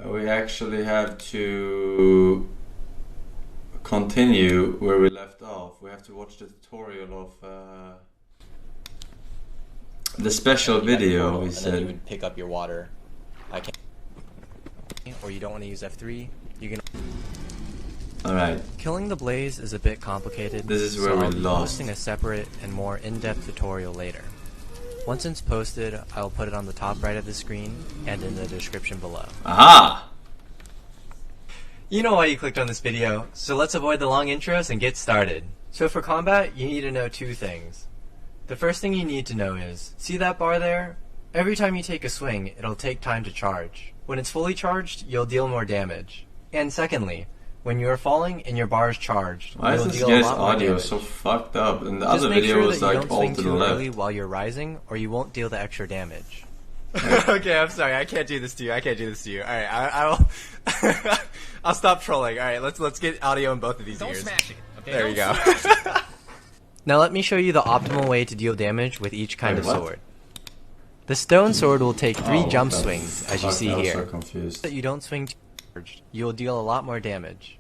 We actually have to continue where we left off. We have to watch the tutorial of the special video we said. And then you would pick up your water. Or you don't want to use F3, you can... Alright. Killing the blaze is a bit complicated, This is where so we I'll be lost. posting a separate and more in-depth tutorial later. Once it's posted, I'll put it on the top right of the screen and in the description below. Aha! You know why you clicked on this video, so let's avoid the long intros and get started. So for combat, you need to know two things. The first thing you need to know is, see that bar there? Every time you take a swing, it'll take time to charge. When it's fully charged, you'll deal more damage. And secondly, when you are falling and your bar is charged, Why is you'll this deal a guy's lot more audio damage. so fucked up? And the Just other make video sure was that you like don't all swing to the too early left. while you're rising, or you won't deal the extra damage. Okay, I'm sorry. I can't do this to you. Alright, I'll I'll stop trolling. Alright, let's get audio in both of these ears. Smash it. Okay? There you go. Now let me show you the optimal way to deal damage with each kind of what? sword. The stone sword will take 3 Oh, jump the swings, as you fuck, see I was here. so confused. That you don't swing too charged, you'll deal a lot more damage.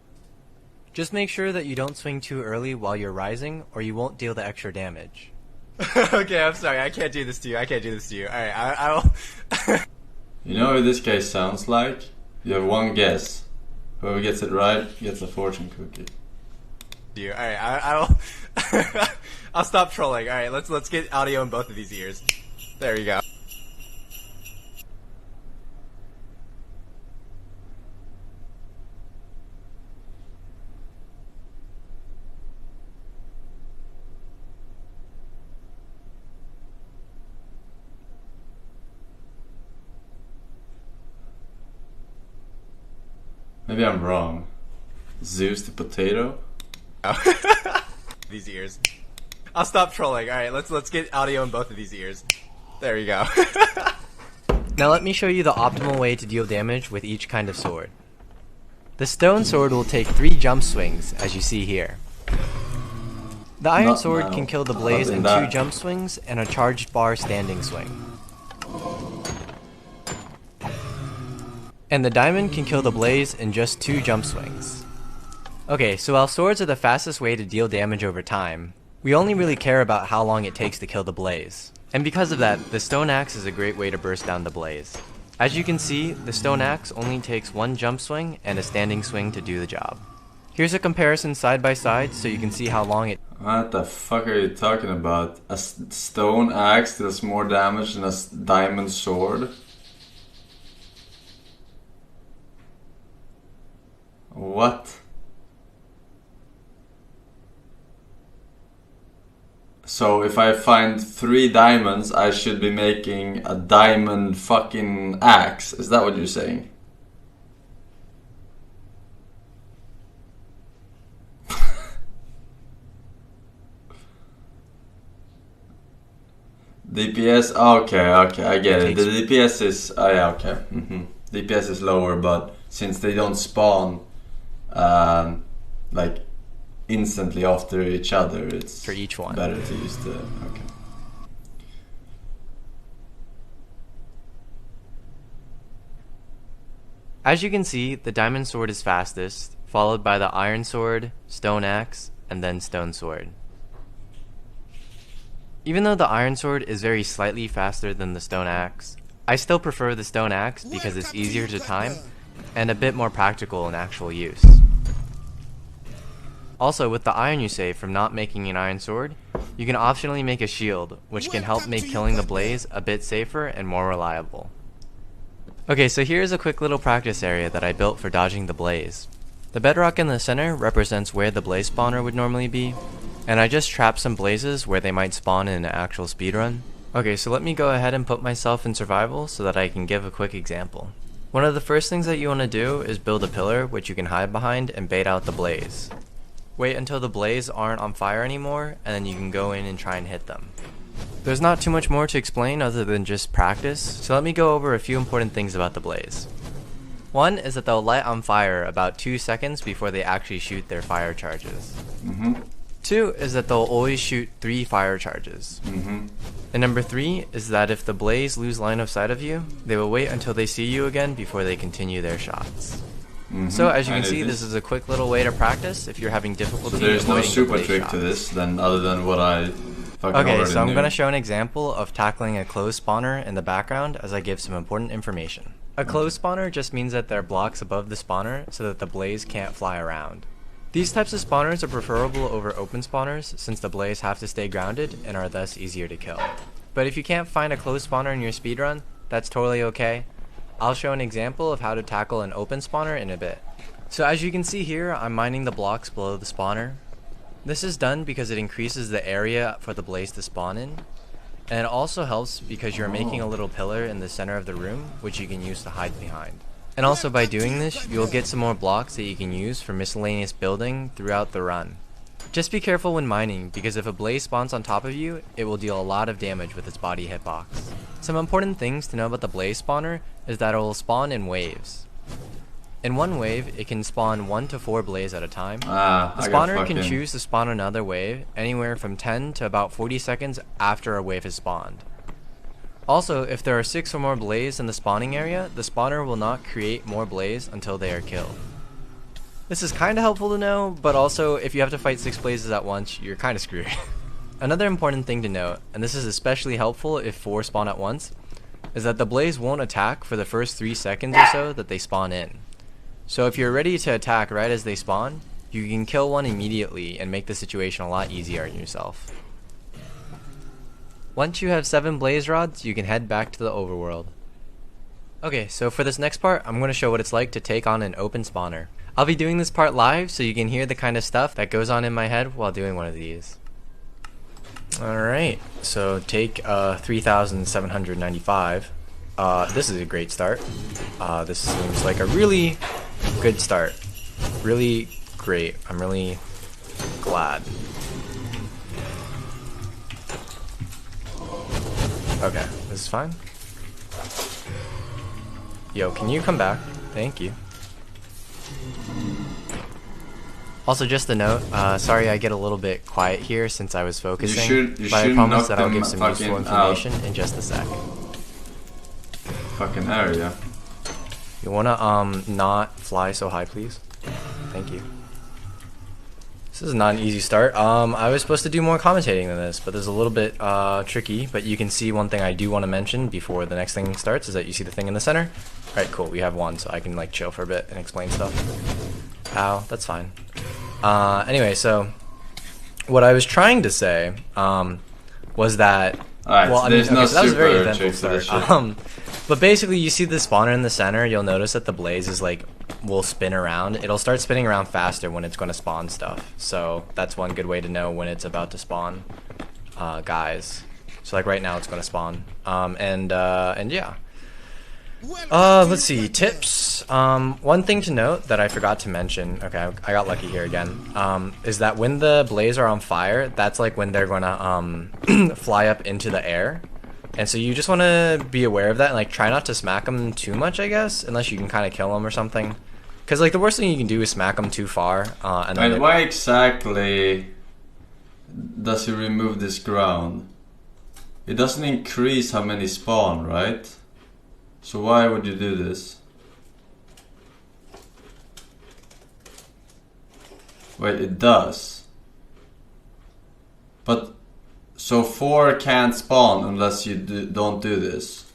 Just make sure that you don't swing too early while you're rising, or you won't deal the extra damage. Okay, I'm sorry. I can't do this to you. Alright, I'll... You know what this guy sounds like? You have one guess. Whoever gets it right gets a fortune cookie. Alright, I'll... I'll stop trolling. Alright, let's get audio in both of these ears. There you go. Maybe I'm wrong. Zeus the potato? These ears. I'll stop trolling. Alright, let's get audio in both of these ears. There you go. Now let me show you the optimal way to deal damage with each kind of sword. The stone sword will take 3 jump swings, as you see here. The iron Not sword now. can kill the blaze Not in in that. 2 jump swings and a charged bar standing swing. And the diamond can kill the blaze in just 2 jump swings. Okay, so while swords are the fastest way to deal damage over time, we only really care about how long it takes to kill the blaze. And because of that, the stone axe is a great way to burst down the blaze. As you can see, the stone axe only takes 1 jump swing and a standing swing to do the job. Here's a comparison side by side so you can see how long it... What the fuck are you talking about? A stone axe does more damage than a diamond sword? What? So if I find 3 diamonds, I should be making a diamond fucking axe. Is that what you're saying? DPS, okay, I get it. The DPS is, oh yeah, okay. DPS is lower, but since they don't spawn like instantly after each other, it's For each one. better to use the, okay. As you can see, the diamond sword is fastest, followed by the iron sword, stone axe, and then stone sword. Even though the iron sword is very slightly faster than the stone axe, I still prefer the stone axe because it's easier to time and a bit more practical in actual use. Also, with the iron you save from not making an iron sword, you can optionally make a shield, which can help make killing the blaze a bit safer and more reliable. Okay, so here's a quick little practice area that I built for dodging the blaze. The bedrock in the center represents where the blaze spawner would normally be, and I just trapped some blazes where they might spawn in an actual speedrun. Okay, so let me go ahead and put myself in survival so that I can give a quick example. One of the first things that you want to do is build a pillar which you can hide behind and bait out the blaze. Wait until the blaze aren't on fire anymore, and then you can go in and try and hit them. There's not too much more to explain other than just practice, so let me go over a few important things about the blaze. One is that they'll light on fire about 2 seconds before they actually shoot their fire charges. 2 is that they'll always shoot 3 fire charges. Mm-hmm. And number 3 is that if the blaze lose line of sight of you, they will wait until they see you again before they continue their shots. Mm-hmm. So as you can see, this is a quick little way to practice if you're having difficulty. So there's no avoiding super blaze trick shots. to this, then other than what I fucking Okay, already so I'm knew. going to show an example of tackling a closed spawner in the background as I give some important information. A closed spawner just means that there are blocks above the spawner so that the blaze can't fly around. These types of spawners are preferable over open spawners since the blaze have to stay grounded and are thus easier to kill. But if you can't find a closed spawner in your speedrun, that's totally okay. I'll show an example of how to tackle an open spawner in a bit. So as you can see here, I'm mining the blocks below the spawner. This is done because it increases the area for the blaze to spawn in. And it also helps because you're making a little pillar in the center of the room, which you can use to hide behind. And also by doing this, you'll get some more blocks that you can use for miscellaneous building throughout the run. Just be careful when mining, because if a blaze spawns on top of you, it will deal a lot of damage with its body hitbox. Some important things to know about the blaze spawner is that it will spawn in waves. In one wave, it can spawn 1 to 4 blaze at a time. The spawner can choose to spawn another wave anywhere from 10 to about 40 seconds after a wave has spawned. Also, if there are 6 or more blaze in the spawning area, the spawner will not create more blaze until they are killed. This is kinda helpful to know, but also if you have to fight 6 blazes at once, you're kinda screwed. Another important thing to note, and this is especially helpful if 4 spawn at once, is that the blaze won't attack for the first 3 seconds or so that they spawn in. So if you're ready to attack right as they spawn, you can kill one immediately and make the situation a lot easier on yourself. Once you have 7 blaze rods, you can head back to the overworld. Okay, so for this next part, I'm going to show what it's like to take on an open spawner. I'll be doing this part live so you can hear the kind of stuff that goes on in my head while doing one of these. Alright, so take 3,795. This is a great start. This seems like a really good start. Really great. I'm really glad. Okay, this is fine. Yo, can you come back? Thank you. Also, just a note, sorry I get a little bit quiet here since I was focusing, but I promise that I'll give some useful information in just a sec. Fucking area. You wanna not fly so high, please? Thank you. This is not an easy start. I was supposed to do more commentating than this, but this is a little bit tricky. But you can see one thing I do want to mention before the next thing starts is that you see the thing in the center. Alright, cool. We have one, so I can like chill for a bit and explain stuff. Ow, that's fine. Anyway, so what I was trying to say was that Alright, well, so I mean, no so that was a very super eventful tricks to start. this shit. But basically, you see the spawner in the center. You'll notice that the blaze is like will spin around. It'll start spinning around faster when it's going to spawn stuff. So that's one good way to know when it's about to spawn, guys. So like right now, it's going to spawn. And yeah. Let's see, tips. One thing to note that I forgot to mention, okay, I got lucky here again, is that when the blaze are on fire, that's like when they're gonna fly up into the air. And so you just want to be aware of that and like try not to smack them too much, I guess, unless you can kind of kill them or something. Because like the worst thing you can do is smack them too far. And then why exactly does he remove this ground? It doesn't increase how many spawn, right? So why would you do this? Wait, it does. But so 4 can't spawn unless you don't do this.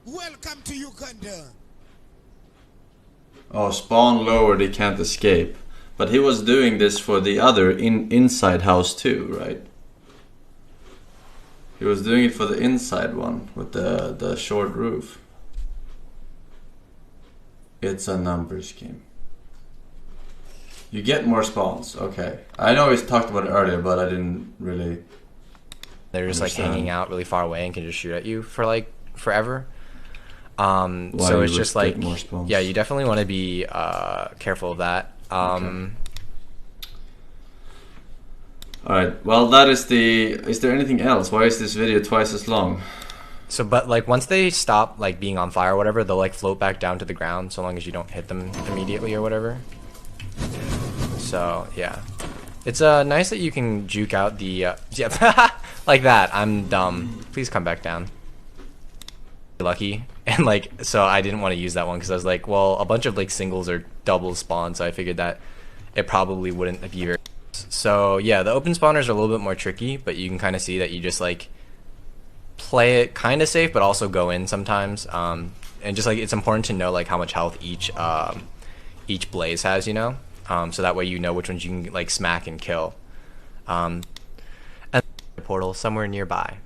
Welcome to Uganda. Oh, spawn lower, they can't escape. But he was doing this for the other inside house too, right? He was doing it for the inside one with the short roof. It's a numbers game. You get more spawns, okay. I know we talked about it earlier, but I didn't really they're just like hanging out really far away and can just shoot at you for like forever. Why So it's you just would like, get more spawns. yeah, you definitely want to be careful of that. Okay. Alright, well that is the... Is there anything else? Why is this video twice as long? So, but like once they stop like being on fire or whatever, they'll like float back down to the ground so long as you don't hit them immediately or whatever. So yeah, it's nice that you can juke out the yeah like that. I'm dumb. Please come back down. Lucky. And like, so I didn't want to use that one because I was like, well, a bunch of like singles or doubles spawn, so I figured that it probably wouldn't be very. So yeah, the open spawners are a little bit more tricky, but you can kind of see that you just like play it kind of safe, but also go in sometimes. And just like it's important to know like how much health each blaze has, you know, so that way you know which ones you can like smack and kill. And portal somewhere nearby.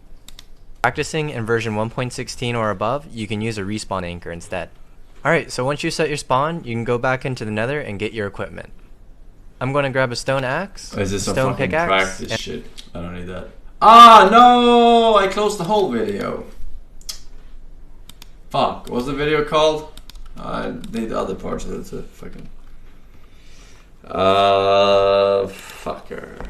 Practicing in version 1.16 or above, you can use a respawn anchor instead. Alright, so once you set your spawn, you can go back into the nether and get your equipment. I'm going to grab a stone axe, Is this stone a fucking pickaxe, practice shit? I don't need that. Ah, no! I closed the whole video. Fuck, what's the video called? I need the other parts of it to fucking... fucker.